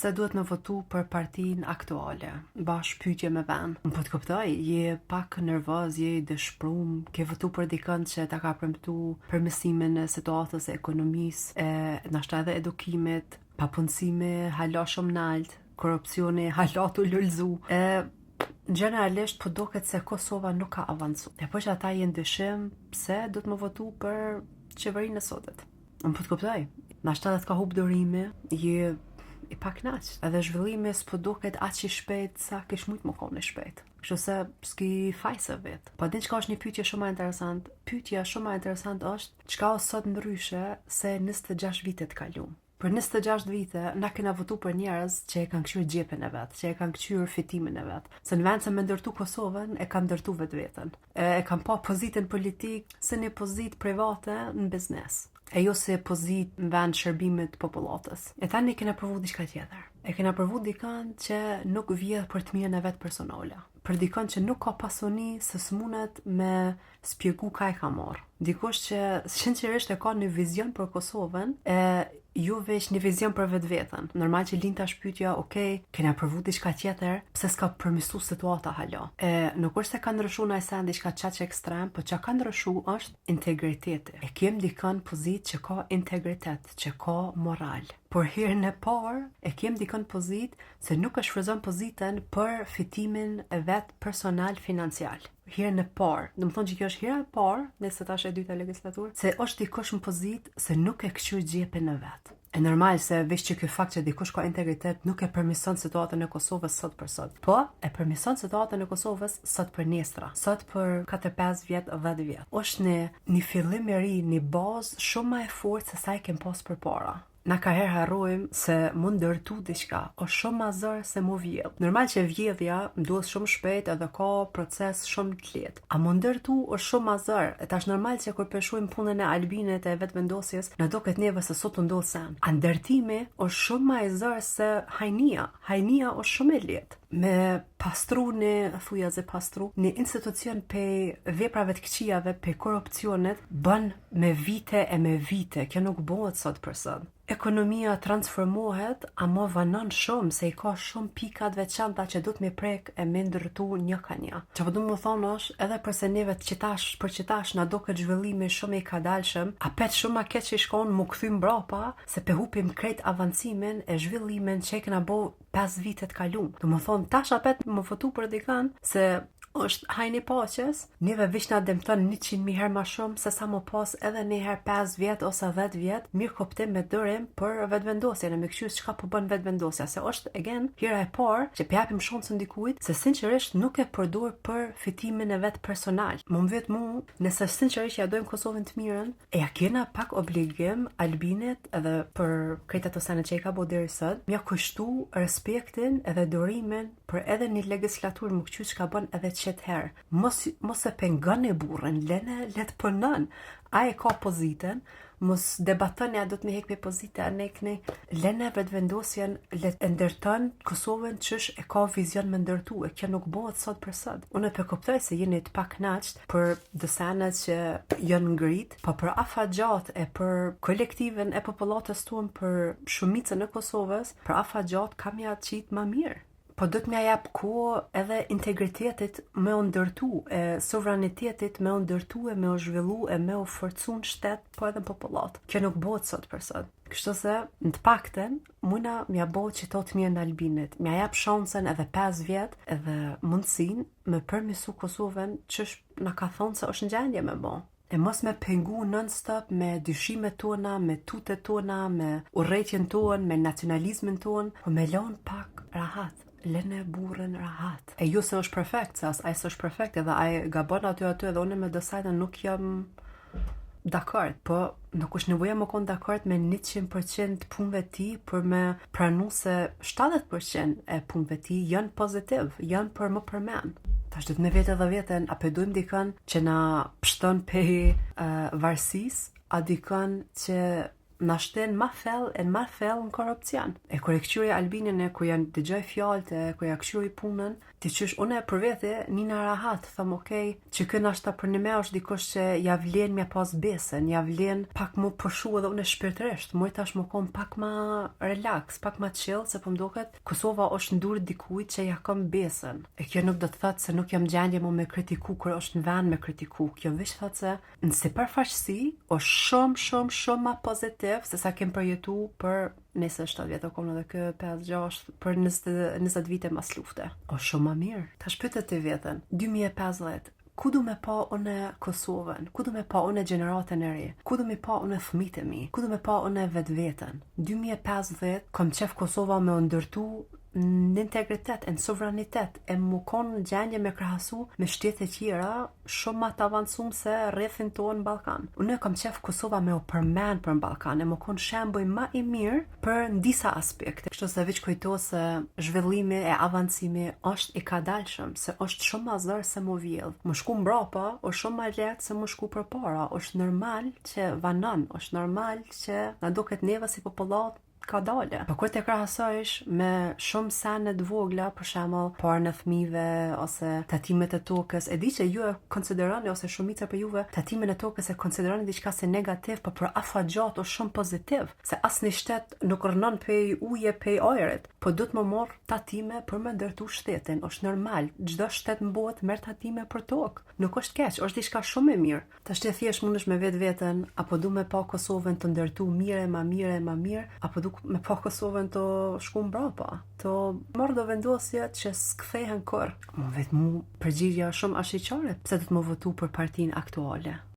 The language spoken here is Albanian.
pse duhet me votu për partinë aktuale, bash pyetje me ven. Po të kuptoj, je pak nervoz, je i dëshprum, ke votu për dikën që ta ka premtu përmirësimin e situatës e ekonomisë, nashta edhe edukimit, papunësimi hala shumë nalt, korrupsioni hala tu lulzu. Generalisht po duket se Kosova nuk ka avancu. E po që ata jenë dyshim pse do të më votu për qeverinë e sotit. Unë po të kuptoj. Nashta dhe të ka hub dorimi, je i paknaq. Edhe zhvillimi s'po duket aq i shpejt sa kish mujt më konë shpejt. Kështu se s'ki fajse vet. Po din çka është një pyetje shumë interesant. Pyetja shumë interesant është çka o sot ndryshe se 26 vite të kaluam. Për 26 vite, na kena votu për njerëz që e kanë kqyr gjepin e vet, që e kanë kqyr fitimin e vet. Se në vend se me ndërtu Kosovën, e kanë ndërtu vetveten. E kanë pa pozitën politik se një pozitë private në biznes. E jo se pozit në vend shërbimit popullatës. E tani kena provu diçka tjetër. E kena provu dikën që nuk vjedh për të mirën e vet personale. Për dikën që nuk ka pasoni se s'munet me spjegu ka e ka marrë. Dikush që sinqerisht e ka një vizion për Kosovën, jo veç një vizion për vetveten. Normal që lind tash pyetja, okay, kena provu diçka tjetër, pse s'ka përmirësu situata hala. Nuk është se ka ndryshu në sen diçka çaq ekstrem, po çka ka ndryshu është integriteti. E kem dikën pozitë që ka integritet, që ka moral. Por herën e parë e kem dikën pozitë se nuk e shfryzon pozitën për fitimin e vet personal financiar. Herën e parë, do të thonë që kjo është hera e parë, nëse tash e dyta legislaturë, se është dikush në pozitë se nuk e kqyr gjepin e vet. E normal se veç që ky fakt që dikush ka integritet nuk e përmirëson situatën e Kosovës sot për sot. Po, e përmirëson situatën e Kosovës sot për nestra, sot për 4-5 vjet, 10 vjet. Është një fillim i ri, një bazë shumë më e fortë se sa e kem pas përpara. Na ka herë harrojmë se mund ndërtu diçka, është shumë ma zërë se mu vjedh. Normal që vjedhja ndodh shumë shpejt edhe ka proces shumë të lehtë. A mund ndërtu është shumë ma zërë. E tash normal që kur përshojmë punën e Albinit e vetvendosjes, na doket neve se sot të ndodh sen. A ndërtimi është shumë ma e zërë se hajnia. Hajnia është shumë e lehtë. Me pastru një institucion pe veprave të këqijave, pe korrupsionit, bën me vite e me vite. Kjo nuk bëhet sot për sot. Ekonomia transformohet, ama vanon shumë se i ka shumë pikat veçanta që du të me prek e me ndërtu një ka një. Që po du më thonë është, edhe përse neve të qitash na do këtë zhvillimi shumë i kadalshëm, apet shumë a keq që i shkon mu këthym brapa, se pe hupim krejt avancimin e zhvillimin që e këna bo 5 vitet kalum. Du më thonë, tash apet më votu për dikan, se është hajni paqes, neve vish na dëmton 100.000 herë ma shumë se sa më pas edhe një herë 5 vjet ose 10 vjet, mirë koptim me dërim për vetvendosjen, e me këshyrë çka po bën vetvendosja, se është again hera e parë që japim shansën dikujt se sinqerisht nuk e përdor për fitimin e vet personal. Më vjet mu, nëse sinqerisht ja dojmë Kosovën të mirën, e ja kena pak obligim Albinit edhe për krejt ato sene që i ka bo deri sot, mja kushtu respektin edhe dorimin për edhe një legislaturë më këqy që ka bën edhe qëtë herë. Mos e pengon e burën, let pënën. A e ka pozitën, mos debaton ja do të me hek me pozita, lene vetvendosjen, let e ndërton Kosovën qësh e ka vizion me ndërtu, e kjo nuk bëhet sot për sot. Unë e përkuptoj se jeni të paknaqt për dësenet që janë ngrit, po për afat gjatë e për kolektivin e popullatës tonë, për shumicën e Kosovës, për afat gjatë kam ja qitë ma mirë. Po do të mja jap kohë edhe integritetit me u ndërtu, e sovranitetit me u ndërtu, e me u zhvillu, e me u forcu në shtet, po edhe në popullat. Kjo nuk bëhet sot për sot. Kështu se, në të pakten, muna mja bëhet që tot mirë në Albinit. Mja jap shansën edhe 5 vjet, edhe mundësin me përmisu Kosovën qësh na ka thonë se është në gjendje me bo. E mos me pengu non-stop me dyshimet tona, me tutet tona, me urrejtjen tonë, me nacionalizmin tonë, po me lon pak rahat. Lene burën rahat. E ju se është perfekt, se as ai s'është perfekt, edhe ai gabon aty edhe unë me dosajtën nuk jam dakord, po nuk është nevoja më konë dakord me 100% punëve ti për me pranu se 70% e punëve ti janë pozitiv, janë për më përmen. Tash do të me vete dhe veten, a përdojmë dikën që na pështon pe varsis, a dikën që na shten ma thell në korrupcion. E kur e kqyri Albinin e ku janë dëgjoj fjalët e ku ja kqyri punën, Ti qysh, une për vete, nina rahat, thëm okej, që kënë ashta për një me është dikush që ja vlen mja pas besën, ja vlen pak më përshu edhe une shpirtërisht, moj tash më kom pak ma relax, pak ma chill, se po mdoket Kosova është ndurë dikujt që ja kom besën. E kjo nuk do të thotë se nuk jam gjendje më me kritiku, kër është në vend me kritiku. Kjo vish thotë se në si përfaqësi është shumë ma pozitiv se sa kem përjetu për 27 vjetë, o kom edhe kë 5-6 për 20 vite mas lufte. O shumë ma mirë. Tash pyetët të vjetën, 2050, ku du me pa une Kosovën, ku du me pa une gjeneratën e ri, ku du me pa une fëmijët e mi, ku du me pa une vetë vetën. 2050 kom qef Kosova me ndërtu në integritet, në sovranitet, e mu konë në gjendje me krahasu me shtete tjera shumë ma të avancum se rrethin tonë në Balkan. Unë kam qef Kosova me o përmen për në Balkan, e mu konë shemboj ma i mirë për në disa aspekte. Kështu se veç kujto se zhvillimi e avancimi është i kadalshëm, se është shumë ma zërë se mu vjedh. Më shku mbrapa, është shumë ma letë se mu shku për para. është normal që vanon, është normal që na duket neve si popullat ka dale. Po kur të krahasojsh me shumë sene të vogla, për shembull, parën e fëmijëve ose tatimet e tokës, e di që ju e konsideroni ose shumica për juve tatimin e tokës e konsideroni diçka se negativ, por për afatgjat është shumë pozitiv, se asnjë shtet nuk rënon pej uje, pej ajrit, po do të më marr tatime për me ndërtu shtetin. Është normal, çdo shtet në botë merr tatime për tokë. Nuk është keq, është diçka shumë e mirë. Tash ti thjesht mundesh me vetveten, apo du me pa Kosovën të ndërtu ma mirë, apo du me pa Kosovën të shku mbrapa, të marrë do vendosje që s'kthehen kur. Më vetë mu përgjigja shumë ashiqare, pse do të më votu për partinë aktuale.